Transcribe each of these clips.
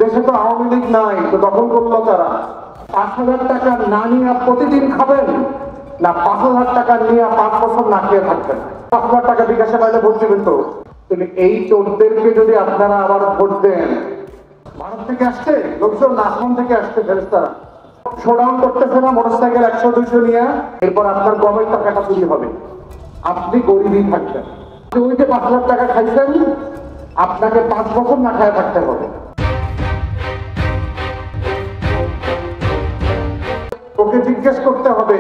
দেশে তো আওয়ামী লীগ নাই, তো দখল করলো তারা। 5,000 টাকা না নিয়ে প্রতিদিন খাবেন, না 5,000 টাকা নিয়ে 5 বছর না খেয়ে থাকবেন। 5,000 টাকা বিকাশে পাইলে ভোট দিবেন তো? এই চোরদেরকে যদি আপনারা আবার ভোট দেন, ভারত থেকে আসছে লোকজন, আসমান থেকে আসছে ফেরেশতারা, শোডাউন করতেছে না মোটরসাইকেল 100-200 নিয়ে, এরপর আপনার গমের টাকাটা চুরি হবে, আপনি গরিবই থাকবেন। ওই যে 5,000 টাকা খাইছেন, আপনাকে 5 বছর না খায় থাকতে হবে। ওকে জিজ্ঞেস করতে হবে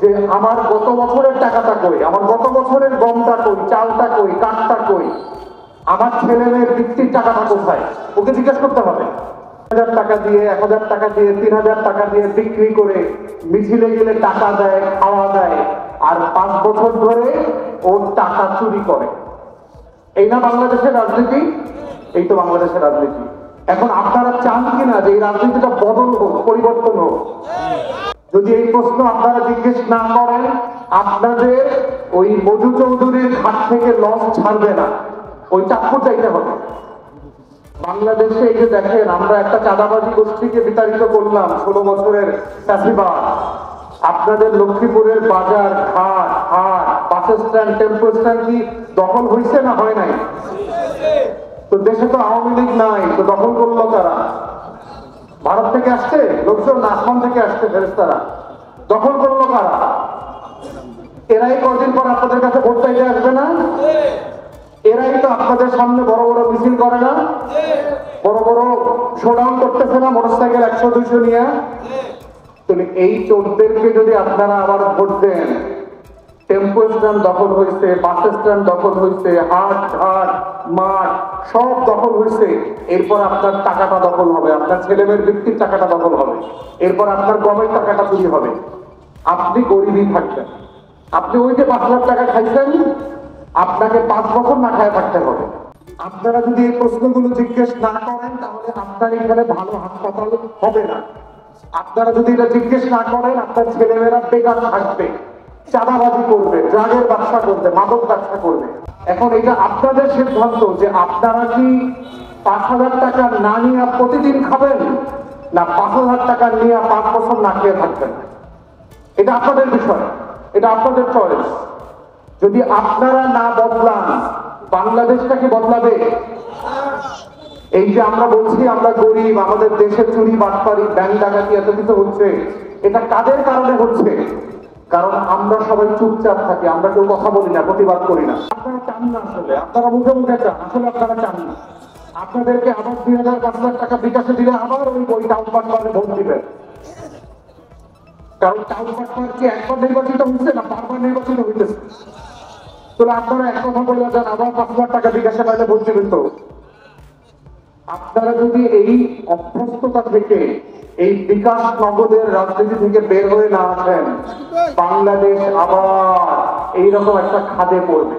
যে আমার গত বছরের টাকাটা কই, আমার গত বছরের গমটা কই, চালটা কই, কাঠটা কই, আমার ছেলে মেয়ের বৃত্তির টাকাটা কোথায়, ওকে জিজ্ঞেস করতে হবে। 1,000 টাকা দিয়ে, 1,000 টাকা দিয়ে, 3,000 টাকা দিয়ে বিক্রি করে মিছিলে গেলে টাকা দেয়, খাওয়া দেয়, আর 5 বছর ধরে ওর টাকা চুরি করে। এই না বাংলাদেশের রাজনীতি? এই তো বাংলাদেশের রাজনীতি। এখন আপনারা চান কিনা যে এই রাজনীতিটা বদল হোক, পরিবর্তন হোক? যদি এই প্রশ্ন আপনারা জিজ্ঞেস না করেন, আপনাদের ওই মধু চৌধুরীর হাত থেকে লস ছাড়বে না, ওই চাকু চাইতে হবে। বাংলাদেশে এই যে দেখেন, আমরা একটা চাঁদাবাজি গোষ্ঠীকে বিতাড়িত করলাম 16 বছরের ফ্যাসিবাদ। আপনাদের লক্ষ্মীপুরের বাজার, ঘাট, হাট, বাস স্ট্যান্ড, টেম্পো স্ট্যান্ড কি দখল হয়েছে না হয় নাই? তো দেশে তো আওয়ামী লীগ নাই, তো দখল করলো তারা। ভারত থেকে আসছে লোকজন, আসমান থেকে আসছে ফেরেশতারা, দখল করলো কারা? এরাই কদিন পর আপনাদের কাছে ভোট চাইতে আসবে না? এরাই তো আপনাদের সামনে বড় বড় মিছিল করে না, বড় বড় শোডাউন করতেছে না মোটরসাইকেল 100-200 নিয়ে? এই চোরদেরকে যদি আপনারা আবার ভোট দেন, টেম্পো স্ট্যান্ড দখল হয়েছে, বাস স্ট্যান্ড দখল হয়েছে, হাট ঘাট মাঠ সব দখল হয়েছে, এরপর আপনার টাকাটা দখল হবে, আপনার ছেলেমেয়ের বৃত্তির টাকাটা দখল হবে, এরপর আপনার গমের টাকাটা চুরি হবে, আপনি গরিবই থাকবেন। আপনি ওই যে 5,000 টাকা খাইছেন, আপনাকে 5 বছর না খায় থাকতে হবে। আপনারা যদি এই প্রশ্নগুলো জিজ্ঞেস না করেন, তাহলে আপনার এখানে ভালো হাসপাতাল হবে না। আপনারা যদি এটা জিজ্ঞেস না করেন, আপনার ছেলেমেয়েরা বেকার থাকবে, চাঁদাবাজি করবে, ড্রাগের ব্যবসা করবে, মাদক ব্যবসা করবে। এখন এটা আপনাদের সিদ্ধান্ত যে আপনারা কি 5,000 টাকা না নিয়ে প্রতিদিন খাবেন, না 5,000 টাকা নিয়ে 5 বছর না খেয়ে থাকবেন। এটা আপনাদের বিষয়, এটা আপনাদের চয়েস। যদি আপনারা না বদলান, বাংলাদেশটা কি বদলাবে? এই যে আমরা বলছি আমরা গরিব, আমাদের দেশে চুরি বাটপারি ব্যাংক ডাকাতি এত কিছু হচ্ছে, এটা কাদের কারণে হচ্ছে? কারণ আমরা সবাই চুপচাপ থাকি, আমরা কেউ কথা বলি না, প্রতিবাদ করি না। আপনারা চান না, আসলে আপনারা মুখে মুখে চান, আসলে আপনারা চান না। আপনাদেরকে আবার 2,000-5,000 টাকা বিকাশে দিলে আবার ওই টাউন বাটপারে ভোট দিবেন। কারণ টাউন বাটপার কি একবার নির্বাচিত হচ্ছে না বারবার নির্বাচিত হইতেছে? আপনারা এক কথা বলে যান, আবার 5,000 টাকা বিকাশে পাইলে ভোট দিবেন তো? আপনারা যদি এই অভ্যস্ততা থেকে, এই বিকাশ নগদের রাজনীতি থেকে বের হয়ে না আসেন, বাংলাদেশ আবার এইরকম একটা খাদে পড়বে।